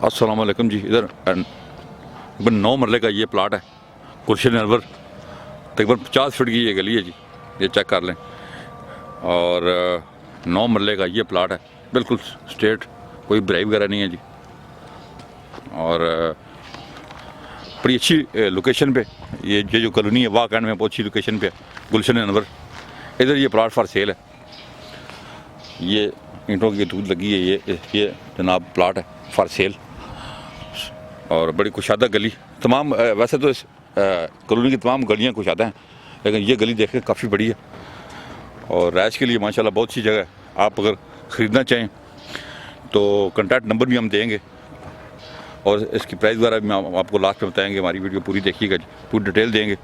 अस्सलाम वालेकुम जी। इधर 9 मरले का ये प्लाट है, गुलशन अनवर। तकरीबन 50 फीट की ये गली है जी, ये चेक कर लें। और 9 मरले का ये प्लाट है, बिल्कुल स्ट्रेट, कोई ब्राइव वगैरह नहीं है जी। और बड़ी अच्छी लोकेशन पे ये जो कॉलोनी है वाह कैंड में बहुत अच्छी लोकेशन पे है, गुलशन अनवर। इधर ये प्लाट फॉर सेल है, ये ईंटों की दूध लगी है, ये जनाब प्लाट है फॉर सेल। और बड़ी कुशादा गली, तमाम वैसे तो इस कॉलोनी की तमाम गलियाँ कुशादा हैं, लेकिन ये गली देख के काफ़ी बड़ी है और रैश के लिए माशाल्लाह बहुत सी जगह है। आप अगर ख़रीदना चाहें तो कॉन्टैक्ट नंबर भी हम देंगे और इसकी प्राइस वगैरह भी हम आपको लास्ट में बताएंगे। हमारी वीडियो पूरी देखिएगा जी, पूरी डिटेल देंगे।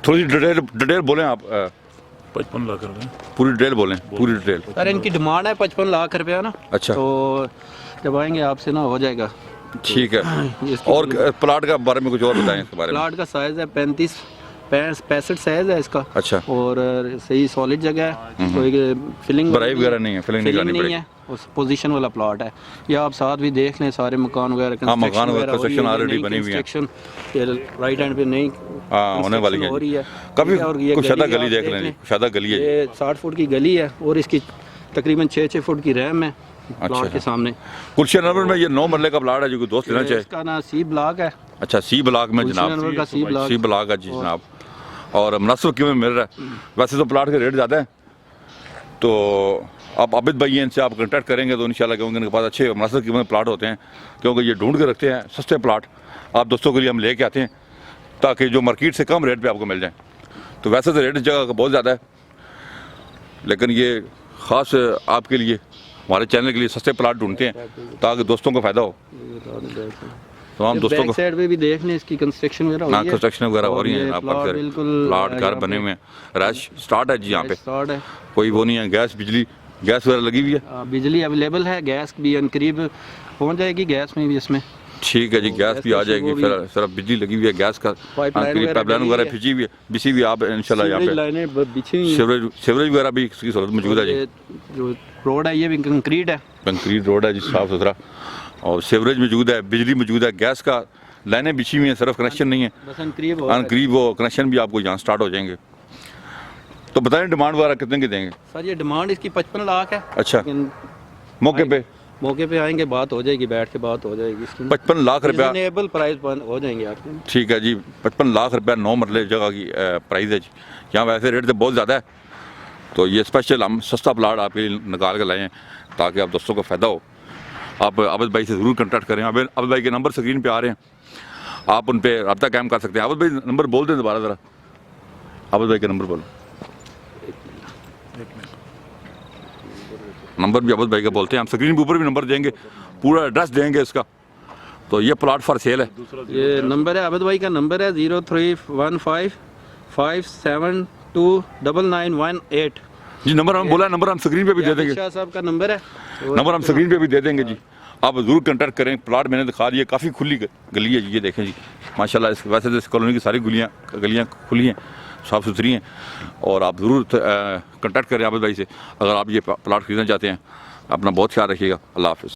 थोड़ी सी डिटेल बोलें आप। 55 लाख रुपए पूरी डिटेल बोलें, पूरी डिटेल। सर इनकी डिमांड है 55 लाख रुपया ना। अच्छा, तो जब आएंगे आपसे ना हो जाएगा। ठीक है। और प्लाट का बारे में कुछ और बताएं इसके बारे में। प्लाट का साइज़ है 65 साइज़ है इसका। अच्छा, और सही सॉलिड जगह है, कोई फिलिंग ब्राइव वगैरह नहीं है, फिलिंग नहीं करनी पड़ेगी। है, उस पोजीशन वाला प्लॉट है। ये आप साथ भी देख लें, सारे मकान वगैरह हाँ, मकान वगैरह कंस्ट्रक्शन ऑलरेडी बनी हुई है। राइट हैंड पे नहीं होने वाली हो रही है। काफ़ी कुशादा गली देख लें, कुशादा गली है। ये 60 फुट की गली है और इसकी तकरीबन 6 फुट की रैम है प्लॉट के सामने। गुलशन अनवर में ये 9 मरले का प्लाट है, जो दोस्त लेना चाहे। इसका ना सी ब्लॉक है। अच्छा, सी ब्लॉक में जनाब, सी ब्लॉक है जी जनाब। और मुनासिब कीमत में मिल रहा है। वैसे तो प्लाट के रेट ज़्यादा है, तो आप आबिद भाई हैं, इनसे आप कॉन्टैक्ट करेंगे तो इंशाल्लाह क्योंकि इनके पास अच्छे मुनासिब कीमत में प्लाट होते हैं, क्योंकि ये ढूंढ के रखते हैं सस्ते प्लाट। आप दोस्तों के लिए हम लेके आते हैं ताकि जो मार्केट से कम रेट पे आपको मिल जाए। तो वैसे तो रेट इस जगह का बहुत ज़्यादा है, लेकिन ये ख़ास आपके लिए, हमारे चैनल के लिए सस्ते प्लाट ढूंढते हैं ताकि दोस्तों को फ़ायदा हो। तमाम दोस्तों को साइड पे भी देख लें, इसकी कंस्ट्रक्शन वगैरह हो रही है। कंस्ट्रक्शन वगैरह हो रही है, आपका प्लाट घर बने हुए हैं, रश स्टार्ट है जी यहाँ पे। स्टार्ट है, कोई वो नहीं है। गैस बिजली गैस वगैरह लगी हुई है, बिजली अवेलेबल है, गैस भी करीब पहुँच जाएगी, गैस में भी इसमें। ठीक है जी, गैस भी आ जाएगी। फिर सिर्फ बिजली लगी हुई है, गैस का पाइपलाइन वगैरह खिंची हुई है, बिछी हुई है। आप इंशाल्लाह यहाँ पे सीवरेज वगैरह भी इसकी सहूलत मौजूद है जी। जो रोड है ये भी कंक्रीट है, कंक्रीट रोड है जी, साफ सुथरा। और सीवरेज मौजूद है, बिजली मौजूद है, गैस का लाइनें बिछी हुई हैं, सिर्फ कनेक्शन नहीं है। करीब वो कनेक्शन भी आपको यहाँ स्टार्ट हो जाएंगे। तो बताएं डिमांड वगैरह कितने की देंगे? सर ये डिमांड इसकी 55 लाख है। अच्छा, मौके पे आएंगे, बात हो जाएगी, बैठ के बात हो जाएगी इसकी। 55 लाख रुपया रिजनेबल प्राइस हो जाएंगे आपके। ठीक है जी, 55 लाख रुपया 9 मरले जगह की प्राइस है जी। यहाँ वैसे रेट तो बहुत ज़्यादा है, तो ये स्पेशल हम सस्ता प्लाट आपके लिए निकाल कर लाए हैं ताकि आप दोस्तों को फ़ायदा हो। आप आबिद भाई से ज़रूर कॉन्टैक्ट करें। आबिद भाई के नंबर स्क्रीन पे आ रहे हैं, आप उन पर रब्ता कायम कर सकते हैं। आबिद भाई नंबर बोल दें दोबारा ज़रा। आबिद भाई का नंबर बोलो। नंबर भी आबिद भाई का बोलते हैं, हम स्क्रीन के ऊपर भी नंबर देंगे, पूरा एड्रेस देंगे इसका। तो ये प्लाट फॉर सेल है। ये नंबर है आबिद भाई का, नंबर है 031557299918 जी। नंबर हम बोला, नंबर हम स्क्रीन पे भी दे देंगे। शाह साहब का नंबर है, नंबर हम स्क्रीन पे भी दे देंगे जी। आप ज़रूर कॉन्टैक्ट करें। प्लाट मैंने दिखा दिया, काफ़ी खुली गली है जी, ये देखें जी माशाल्लाह। वैसे तो इस कॉलोनी की सारी गलियाँ खुली हैं, साफ़ सुथरी हैं। और आप ज़रूर कॉन्टैक्ट करें आबिद भाई से अगर आप ये प्लाट खरीदना चाहते हैं। अपना बहुत ख्याल रखिएगा। अल्लाह हाफ़िज़।